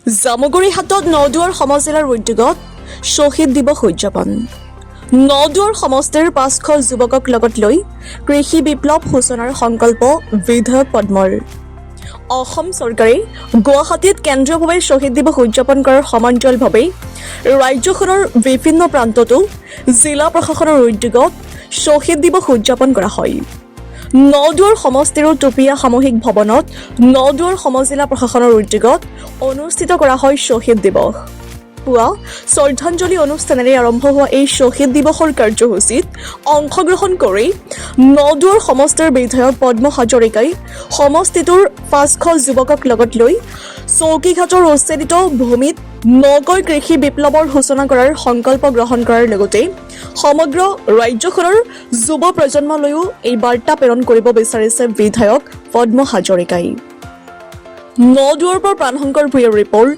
জামুগুৰিহাটত নদুৱাৰ সমজিলাৰ উদ্যোগত শ্বহীদ দিৱস উদযাপন। নদুৱাৰ সমষ্টিৰ 500 যুৱকক লগত লৈ কৃষি বিপ্লৱ সূচনাৰ সংকল্প বিধায়ক পদ্মৰ। অসম চৰকাৰে গুৱাহাটীত কেন্দ্ৰীয়ভাৱে শ্বহীদ দিৱস উদযাপন কৰাৰ সমান্তৰালভাৱে ৰাজ্যখনৰ বিভিন্ন প্ৰান্ততো জিলা প্ৰশাসনৰ উদ্যোগত শ্বহীদ দিৱস উদযাপন কৰা হয়। নদুৱাৰ সমষ্টিৰ টুপিয়া সামূহিক ভৱনত নদুৱাৰ সমজিলা প্ৰশাসনৰ উদ্যোগত অনুষ্ঠিত কৰা হয় শ্বহীদ দিৱস। পুৱা শ্ৰদ্ধাঞ্জলি অনুষ্ঠানেৰে আৰম্ভ হোৱা এই শ্বহীদ দিৱসৰ কাৰ্যসূচীত অংশগ্ৰহণ কৰি নদুৱাৰ সমষ্টিৰ বিধায়ক পদ্ম হাজৰিকাই সমষ্টিটোৰ 500 যুৱকক লগত লৈ চৌকীঘাটৰ উচ্ছেদিত ভূমিত নগৈ কৃষি বিপ্লৱৰ সূচনা কৰাৰ সংকল্প গ্ৰহণ কৰাৰ লগতে সমগ্ৰ ৰাজ্যখনৰ যুৱ প্ৰজন্মলৈও এই বাৰ্তা প্ৰেৰণ কৰিব বিচাৰিছে বিধায়ক পদ্ম হাজৰিকাই। নদুৱাৰ পৰা প্ৰাণশংকৰ ভূঞাৰ ৰিপৰ্ট,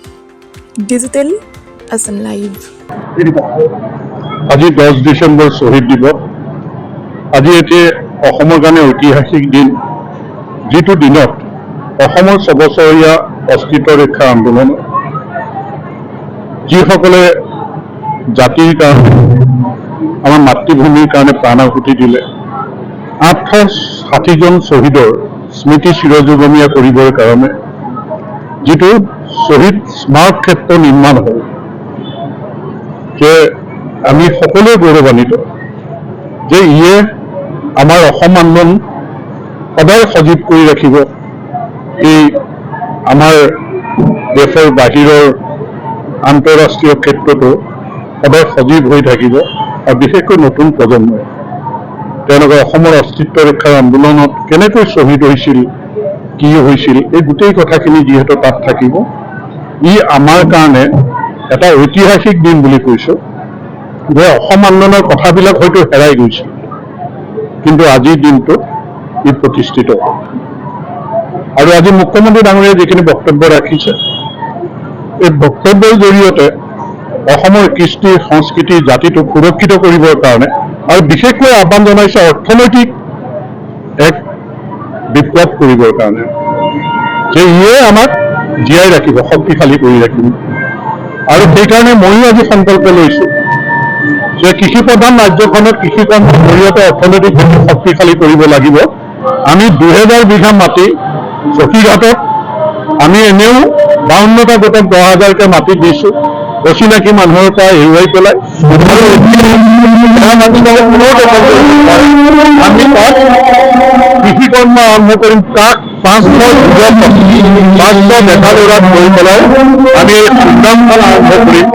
ডিজিটেল আছাম লাইভ। আজি 10 ডিচেম্বৰ শ্বহীদ দিৱস। আজি এটি অসমৰ কাৰণে ঐতিহাসিক দিন, যিটো দিনত অসমৰ 6 বছৰীয়া অস্তিত্ব ৰক্ষা আন্দোলন যিসকলে জাতিৰ কাৰণে আমাৰ মাতৃভূমিৰ কাৰণে প্ৰাণ আহুতি দিলে, 860 জন শ্বহীদৰ স্মৃতি চিৰযুগমীয়া কৰিবৰ কাৰণে যিটো শ্বহীদ স্মাৰক ক্ষেত্ৰ নিৰ্মাণ হ'ল, যে আমি সকলোৱে গৌৰৱান্বিত যে ইয়ে আমাৰ অসম আন্দোলন সদায় সজীৱ কৰি ৰাখিব। এই আমাৰ দেশৰ বাহিৰৰ আন্তঃৰাষ্ট্ৰীয় ক্ষেত্ৰতো সদায় সজীৱ হৈ থাকিব, আৰু বিশেষকৈ নতুন প্ৰজন্মই তেওঁলোকে অসমৰ অস্তিত্ব ৰক্ষাৰ আন্দোলনত কেনেকৈ শ্বহীদ হৈছিল, কি হৈছিল, এই গোটেই কথাখিনি যিহেতু তাত থাকিব, ই আমাৰ কাৰণে এটা ঐতিহাসিক দিন বুলি কৈছোঁ। যে অসম আন্দোলনৰ কথাবিলাক হয়তো হেৰাই গৈছিল, কিন্তু আজিৰ দিনটো ই প্ৰতিষ্ঠিত। আৰু আজি মুখ্যমন্ত্ৰী ডাঙৰীয়াই যিখিনি বক্তব্য ৰাখিছে, এই বক্তব্যৰ জৰিয়তে অসমৰ কৃষ্টি সংস্কৃতি জাতিটোক সুৰক্ষিত কৰিবৰ কাৰণে আৰু বিশেষকৈ আহ্বান জনাইছে অৰ্থনৈতিক এক বিপ্লৱ কৰিবৰ কাৰণে, যে ইয়ে আমাক জীয়াই ৰাখিব, শক্তিশালী কৰি ৰাখিব। আৰু সেইকাৰণে ময়ো আজি সংকল্প লৈছোঁ যে কৃষি প্ৰধান ৰাজ্যখনত কৃষি কৰ্মৰ জৰিয়তে অৰ্থনৈতিক ভেটি শক্তিশালী কৰিব লাগিব। আমি 2000 বিঘা মাটি চকীঘাটত আমি এনেও 52টা গোটক 10,000কে মাটি দিছোঁ, অচিনাকি মানুহৰ পৰা এৰুৱাই পেলাই। আমি তাত কৃষি কৰ্ম আৰম্ভ কৰিম, তাক 500 ডেকা ল'ৰাক লৈ পেলাই আমি এই উদ্যানখন আৰম্ভ কৰিম।